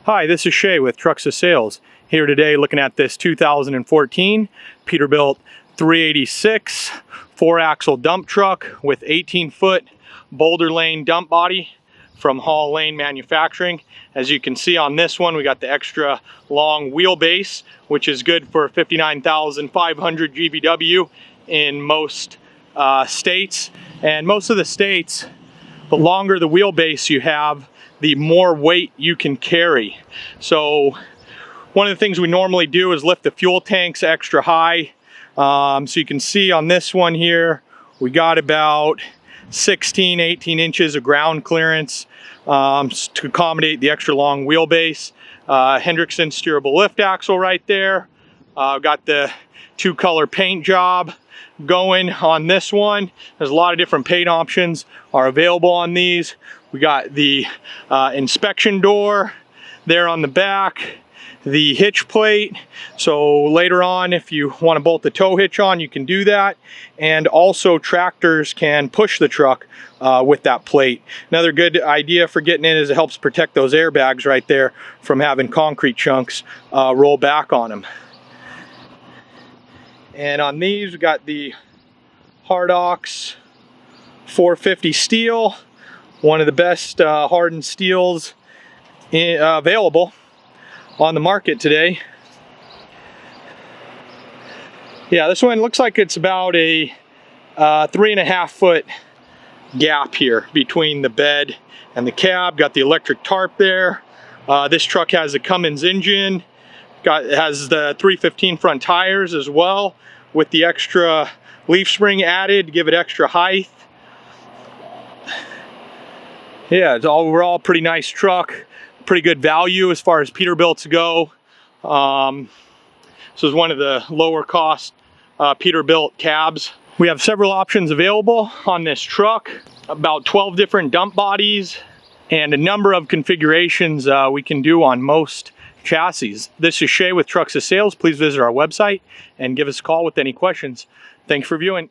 Hi, this is Shay with Trucks to Sales. Here today looking at this 2014 Peterbilt 386 4-axle dump truck with 18-foot Boulder lane dump body from Hall Lane Manufacturing. As you can see on this one, we got the extra long wheelbase, which is good for 59,500 GVW in most states. And most of the states, the longer the wheelbase you have, the more weight you can carry. So one of the things we normally do is lift the fuel tanks extra high. So you can see on this one here, we got about 18 inches of ground clearance to accommodate the extra long wheelbase. Hendrickson steerable lift axle right there. Got the 2-color paint job going on this one. There's a lot of different paint options are available on these. We got the inspection door there on the back, the hitch plate, so later on if you want to bolt the tow hitch on, you can do that. And also tractors can push the truck with that plate. Another good idea for getting in is it helps protect those airbags right there from having concrete chunks roll back on them. And on these we got the Hardox 450 steel, one of the best hardened steels available on the market today. Yeah, this one looks like it's about a 3.5 foot gap here between the bed and the cab. Got the electric tarp there. This truck has a Cummins engine. Has the 315 front tires as well, with the extra leaf spring added to give it extra height. Yeah, it's overall pretty nice truck, pretty good value as far as Peterbilts go. This is one of the lower cost Peterbilt cabs. We have several options available on this truck, about 12 different dump bodies and a number of configurations we can do on most chassis. This is Shay with Trucks to Sales. Please visit our website and give us a call with any questions. Thanks for viewing.